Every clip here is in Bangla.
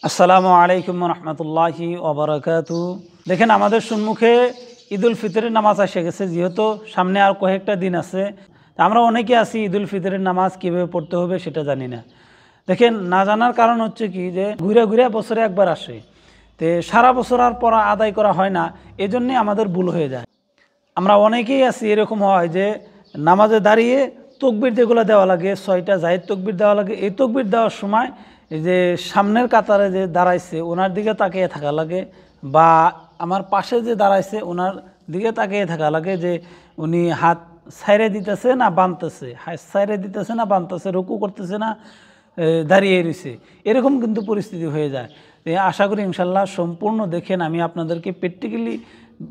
আসসালামু আলাইকুম রহমতুল্লাহি ওবরাকাতু। দেখেন, আমাদের সম্মুখে ঈদুল ফিতরের নামাজ এসে গেছে। যেহেতু সামনে আর কয়েকটা দিন আছে, আমরা অনেকে আছি ঈদুল ফিতরের নামাজ কীভাবে পড়তে হবে সেটা জানি না। দেখেন, না জানার কারণ হচ্ছে কি, যে ঘুরে ঘুরে বছরে একবার আসে, তো সারা বছর আর পড়া আদায় করা হয় না, এজন্যই আমাদের ভুল হয়ে যায়। আমরা অনেকেই আছি, এরকম হয় যে নামাজে দাঁড়িয়ে তকবির যেগুলো দেওয়া লাগে, 6টা জায়েদ তকবির দেওয়া লাগে, এই তকবির দেওয়ার সময় এই যে সামনের কাতারে যে দাঁড়াইছে ওনার দিকে তাকিয়ে থাকা লাগে, বা আমার পাশে যে দাঁড়াইছে ওনার দিকে তাকিয়ে থাকা লাগে যে উনি হাত ছাইড়ে দিতেছে না বাঁধতেছে, হাত ছাইড়ে দিতেছে না বাঁধতেছে, রুকু করতেছে না দাঁড়িয়ে রয়েছে, এরকম কিন্তু পরিস্থিতি হয়ে যায়। আশা করি ইনশাল্লাহ সম্পূর্ণ দেখেন, আমি আপনাদেরকে প্র্যাকটিক্যালি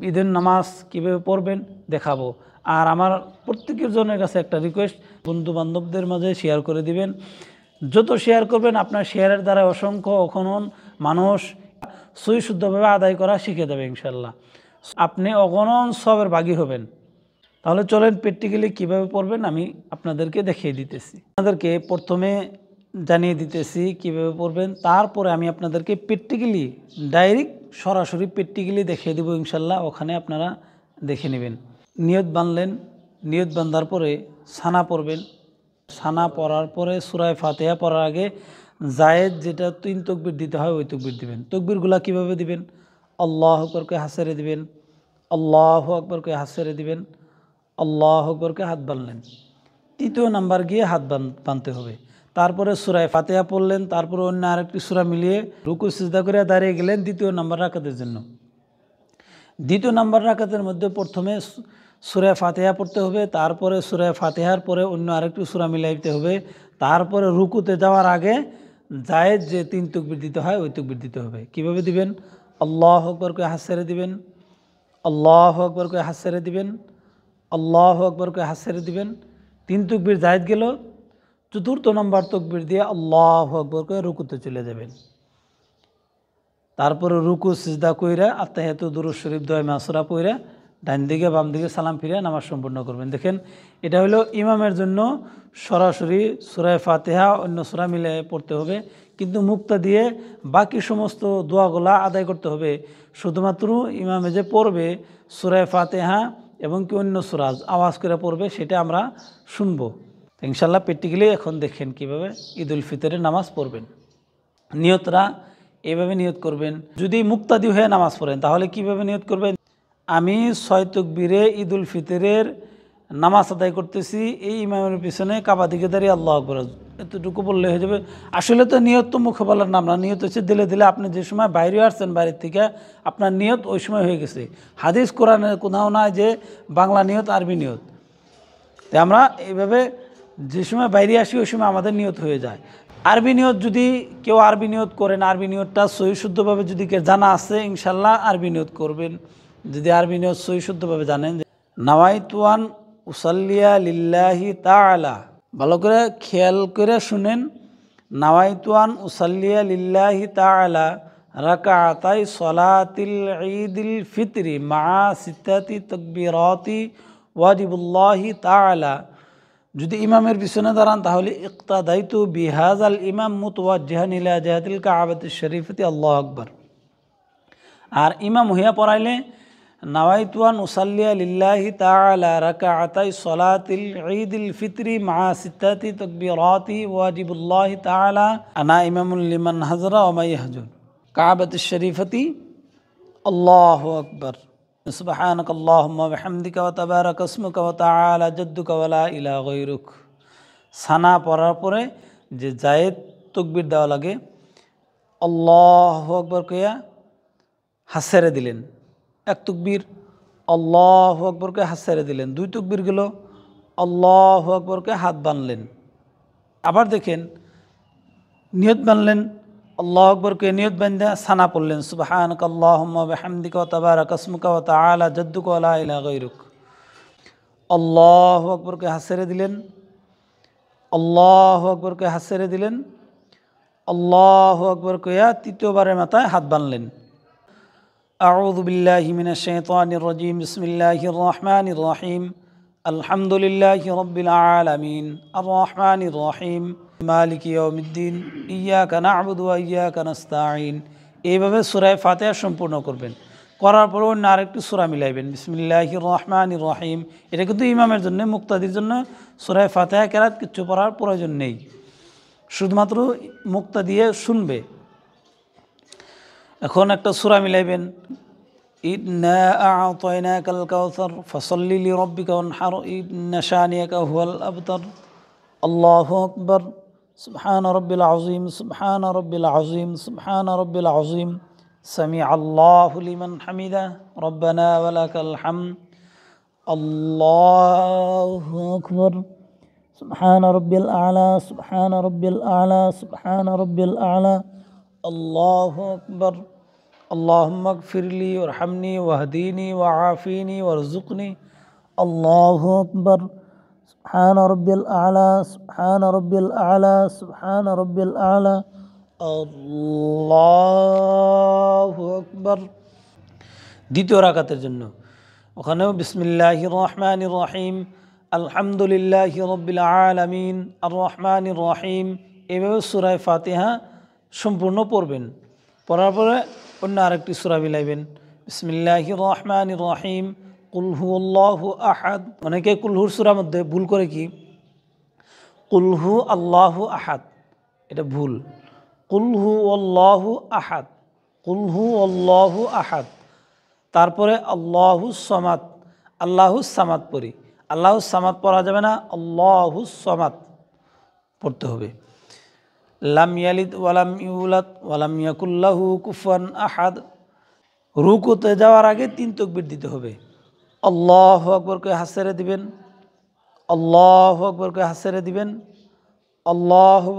ঈদের নামাজ কীভাবে পড়বেন দেখাবো। আর আমার প্রত্যেকের জনের কাছে একটা রিকোয়েস্ট, বন্ধু বান্ধবদের মাঝে শেয়ার করে দিবেন। যত শেয়ার করবেন আপনার শেয়ারের দ্বারা অসংখ্য অগণন মানুষ সহি শুদ্ধভাবে আদায় করা শিখে দেবে ইনশাল্লাহ। আপনি অগণন সবের ভাগী হবেন। তাহলে চলেন প্র্যাকটিক্যালি কীভাবে পড়বেন আমি আপনাদেরকে দেখিয়ে দিতেছি। আপনাদেরকে প্রথমে জানিয়ে দিতেছি কীভাবে পড়বেন, তারপরে আমি আপনাদেরকে প্র্যাকটিক্যালি ডাইরেক্ট সরাসরি প্র্যাকটিক্যালি দেখিয়ে দেবো ইনশাল্লাহ। ওখানে আপনারা দেখে নেবেন। নিয়ত বাঁধলেন, নিয়ত বাঁধার পরে সানা পড়বেন। সানা পড়ার পরে সূরা ফাতিহা পড়ার আগে জায়েদ যেটা 3 তকবির দিতে হয় ওই তকবির দিবেন। তকবিরগুলা কীভাবে দিবেন? আল্লাহু আকবরকে হাত ছেড়ে দিবেন, আল্লাহু আকবরকে হাত ছেড়ে দিবেন, আল্লাহু আকবরকে হাত বাঁধলেন। 3য় নাম্বার গিয়ে হাত বাঁধতে হবে। তারপরে সূরা ফাতিহা পড়লেন, তারপরে অন্য আরেকটি সূরা মিলিয়ে রুকু সিজদা করে দাঁড়িয়ে গেলেন 2য় নাম্বার রাকাতের জন্য। 2য় নাম্বার রাকাতের মধ্যে প্রথমে সূরা ফাতিহা পড়তে হবে, তারপরে সূরা ফাতিহার পরে অন্য আরেকটি সূরা মিলাইতে হবে, তারপরে রুকুতে যাওয়ার আগে জায়েদ যে 3 তকবির দিতে হয় ওই তকবির দিতে হবে। কীভাবে দিবেন? আল্লাহু আকবরকে হাত ছেড়ে দিবেন, আল্লাহু আকবরকে হাত ছেড়ে দিবেন, আল্লাহু আকবরকে হাত ছেড়ে দিবেন। 3 তকবির জায়েদ গেল, 4র্থ নম্বর তকবির দিয়ে আল্লাহু আকবরকে রুকুতে চলে যাবেন। তারপরে রুকু সিজদা কইরা আত্তাহিয়াতু দুরূদ শরীফ দোয়া মাসুরা পড়া ডান দিকে বাম দিকে সালাম ফিরে নামাজ সম্পূর্ণ করবেন। দেখেন, এটা হলো ইমামের জন্য সরাসরি সূরা ফাতিহা অন্য সূরা মিলে পড়তে হবে, কিন্তু মুক্তা দিয়ে বাকি সমস্ত দোয়াগুলা আদায় করতে হবে। শুধুমাত্র ইমামে যে পড়বে সূরা ফাতিহা এবং কি অন্য সূরা আওয়াজ করে পড়বে সেটা আমরা শুনবো ইনশাল্লাহ। প্র্যাকটিক্যালি এখন দেখেন কিভাবে ঈদুল ফিতরের নামাজ পড়বেন। নিয়তরা এভাবে নিয়ত করবেন। যদি মুক্তাদি হয়ে নামাজ পড়েন তাহলে কিভাবে নিয়ত করবেন? আমি 6 তকবীরে ঈদুল ফিতরের নামাজ আদায় করতেছি, এই ইমামের পিছনে কাবা দিকে দাঁড়িয়ে আল্লাহু আকবার, এতটুকু বললে হয়ে যাবে। আসলে তো নিয়ত তো মুখে বলার নাম না, নিয়ত হচ্ছে দিলে দিলে। আপনি যে সময় বাইরে আসছেন বাইরের থেকে, আপনার নিয়ত ওই সময় হয়ে গেছে। হাদিস কোরআনে কোথাও না যে বাংলা নিয়ত আরবি নিয়ত। তাই আমরা এইভাবে যে সময় বাইরে আসি ওই সময় আমাদের নিয়ত হয়ে যায়। আরবি নিয়ত যদি কেউ আরবি নিয়ত করেন, আরবি নিয়তটা সহি শুদ্ধভাবে যদি কেউ জানা আছে ইনশাল্লাহ আরবি নিয়ত করবেন। যদি আরবি নিয়ত সহি শুদ্ধভাবে জানেন, নাওয়াইতু আন উসাল্লিয়া লিল্লাহি তাআলা, ভালো করে খেয়াল করে শুনেন। নাওয়াইতু আন উসাল্লিয়া লিল্লাহি তাআলা রাকাআতাই সলাতিল ঈদিল ফিতরি মা সিত্তাতি তাকবীরাতি ওয়াজিবুল্লাহি তাআলা। যদি ইমামের পিছনে দাঁড়ান তাহলে ইক্তাদাইতু বিহাজাল ইমাম মুতাওয়াজ্জিহান ইলা জিহাতিল কাবাতিশ শরীফাতি আল্লাহু আকবার। আর ইমাম হইয়া পড়াইলে নাওয়াইতু আন উসাল্লিয়া লিল্লাহি তাআলা রাকাআতাই সলাতিল ঈদিল ফিতরি মা সিত্তাতি তাকবীরাতি ওয়াজিবুল্লাহি তাআলা আনা ইমামুল লিমান হাজরা ওয়া মাই ইয়াহজুর কাবাতিশ শরীফাতি আল্লাহু আকবার। সুবহানাক আল্লাহুম্মা ওয়া বিহামদিকা ওয়া তাবারাকা ইসমুকা ওয়া তাআলা জাদ্দুকা ওয়া লা ইলাহা গায়রুক। সানা পড়ার পরে যে জায়েদ তকবির দেওয়া লাগে, আল্লাহু আকবার কইয়া হাত ছেড়ে দিলেন 1 তকবির, আল্লাহু আকবরকে হাত ছেড়ে দিলেন 2 তকবির গেল, আল্লাহু আকবরকে হাত বাঁধলেন। আবার দেখেন, নিয়ত বাঁধলেন, আল্লাহু আকবরকে নিয়ত বাঁধা সানা পড়লেন, সুবহানাক আল্লাহুম্মা ওয়া বিহামদিকা ওয়া তাবারাকা ইসমুকা ওয়া তাআলা জাদ্দুকা ওয়া লা ইলাহা গায়রুক। আল্লাহু আকবরকে হাত ছেড়ে দিলেন, আল্লাহু আকবরকে হাত ছেড়ে দিলেন, আল্লাহু আকবর কইয়া 3য়বারের মাথায় হাত বাঁধলেন। আউযু বিল্লাহি মিনাশ শাইতানির রাজীম, বিসমিল্লাহির রহমানির রহিম, আলহামদুলিল্লাহি রাব্বিল আলামিন, আর রহমানির রহিম, মালিকি ইয়াউমিদ্দিন, ইয়্যাকা না'বুদু ওয়া ইয়্যাকা নাস্তাঈন। এইভাবে সূরা ফাতিহা সম্পূর্ণ করবেন। করার পর অন্য আরেকটি সূরা মিলাইবেন, বিসমিল্লাহির রহমানির রহিম। এটা কিন্তু ইমামের জন্য, মুক্তাদির জন্য সূরা ফাতিহা কেরাত কিচ্ছু পড়ার প্রয়োজন নেই, শুধুমাত্র মুক্তাদি শুনবে। এখন একটা সূরা মিলাইবেন, ইন্না আ'তাইনাকাল কাউসার ফাসাল্লি লিরাব্বিকা ওয়ানহার ইন্না শানিয়াকা হুয়াল আবতার। আল্লাহু আকবার। সুবহান রাব্বিল আযীম, সুবহান রাব্বিল আযীম, সুবহান রাব্বিল আযীম। সামিআ আল্লাহু লিমান হামিদা, রব্বানা ওয়া লাকাল হামদ। আল্লাহু আকবার। সুবহান রাব্বিল আ'লা, সুবহান রাব্বিল আ'লা, সুবহান রাব্বিল আ'লা। আল্লাহু আকবার। আল্লাহুম্মা গফিরলি ওয়ারহামনি ওয়াহদিনি ওয়াআফিনি ওয়ারযুকনি। আল্লাহু আকবার। সুবহান রাব্বিল আ'লা, সুবহান রাব্বিল আ'লা, সুবহান রাব্বিল আ'লা। আল্লাহু আকবার। দ্বিতীয় রাকাতের জন্য ওখানেও বিসমিল্লাহির রহমানির রহিম, আলহামদুলিল্লাহি রাব্বিল আলামিন, আর রহমানির রহিম। এভাবে সূরা ফাতিহা সম্পূর্ণ পড়বেন। পড়ার পরে অন্য আরেকটি সূরা মিলাইবেন, বিসমিল্লাহির রহমানির রহিম, কুল হুয়াল্লাহু আহাদ। অনেকে কুলহুর সূরার মধ্যে ভুল করে কি, কুল হু আল্লাহু আহাদ, এটা ভুল। কুল হু আল্লাহু আহাদ, কুল হু আল্লাহু আহাদ। তারপরে আল্লাহু সামাদ, আল্লাহু সামাদ পড়ি। আল্লাহু সামাদ পড়া যাবে না, আল্লাহু সামাদ পড়তে হবে। লাম ইয়ালিদ ওয়ালাম ইউলাদ ওয়ালাম ইয়াকুল লাহু কুফুয়ান আহাদ। রুকুতে যাওয়ার আগে 3 তাকবীর দিতে হবে। আল্লাহু আকবার কে হাত ছেড়ে দিবেন, আল্লাহু আকবার কে হাত ছেড়ে দিবেন, আল্লাহু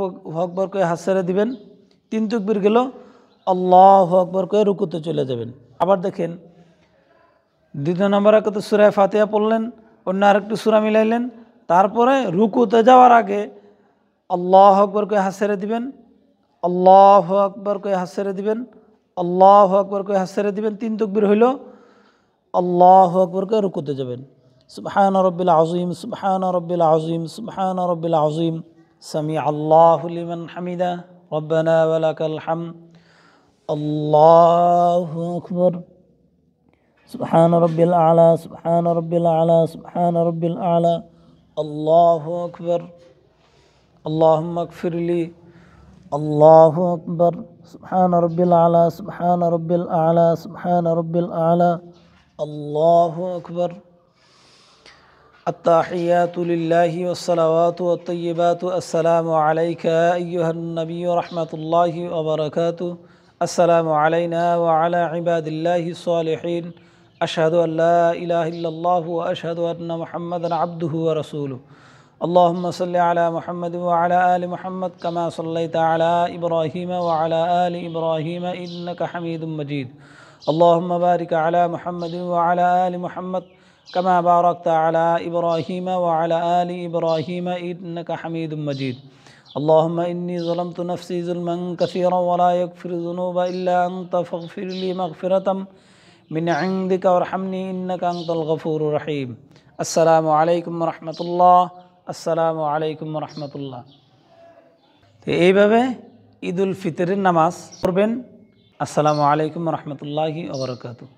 আকবার কে হাত ছেড়ে দিবেন। 3 তাকবীর গেল, আল্লাহু আকবার কে রুকুতে চলে যাবেন। আবার দেখেন, দ্বিতীয় নম্বর রাকাতে সূরা ফাতিহা পড়লেন, অন্য আরেকটু সূরা মিলাইলেন। তারপরে রুকুতে যাওয়ার আগে আল্লাহু আকবার কে হাত ছেড়ে দিবেন, আল্লাহু আকবার কে হাত ছেড়ে দিবেন, আল্লাহু আকবার কে হাত ছেড়ে দিবেন। 3 তাকবীর হইল, আল্লাহু আকবার কে রুকুতে যাবেন। সুবহান রাব্বিল আযীম, সুবহান রাব্বিল আযীম, সুবহান রাব্বিল আযীম। সামিআ আল্লাহু লিমান হামিদা, রব্বানা ওয়া লাকাল হামদ। আল্লাহু আকবার। সুবহান রাব্বিল আ'লা, সুবহান রাব্বিল আ'লা, সুবহান রাব্বিল আ'লা। আল্লাহু আকবার। আল্লাহুম্মা গফিরলি। আল্লাহু আকবার। সুবহান রাব্বিল আ'লা, সুবহান রাব্বিল আ'লা, সুবহান রাব্বিল আ'লা। আল্লাহু আকবার। আত-তাহিয়াতু লিল্লাহি ওয়াস-সালাওয়াতু ওয়াত-তাইয়্যিবাতু আসসালামু আলাইকা আইয়ুহান নাবিয়্যু রাহমাতুল্লাহি ওয়া বারাকাতুহু। আসসালামু আলাইনা ওয়া আলা ইবাদিল্লাহিস সালিহিন। আশহাদু আল লা ইলাহা ইল্লাল্লাহু ওয়া আশহাদু আন্না মুহাম্মাদান আবদুহু ওয়া রাসূলুহু। আল্লাহুম্মা সাল্লি আলা মুহাম্মাদিন ওয়া আলা আলি মুহাম্মাদ কামা সাল্লাইতা আলা ইব্রাহিম ওয়া আলা আলি ইব্রাহিম ইন্নাকা হামিদুম মাজিদ। আল্লাহুম্মা বারিক আলা মুহাম্মাদিন ওয়া আলা আলি মুহাম্মাদ কামা বারাকতা আলা ইব্রাহিম ওয়া আলা আলি ইব্রাহিম ইন্নাকা হামিদুম মাজিদ। اللهم إني ظلمت نفسي ظلما كثيرا ولا يغفر الذنوب إلا أنت فاغفر لي مغفرة من عندك وارحمني إنك أنت الغفور الرحيم. السلام عليكم ورحمة الله. আসসালামু আলাইকুম রহমতুল্লাহ। তো এইভাবে ঈদুল ফিতরের নামাজ পড়বেন। আসসালামু আলাইকুম রহমতুল্লাহি ওয়া বারাকাতুহু।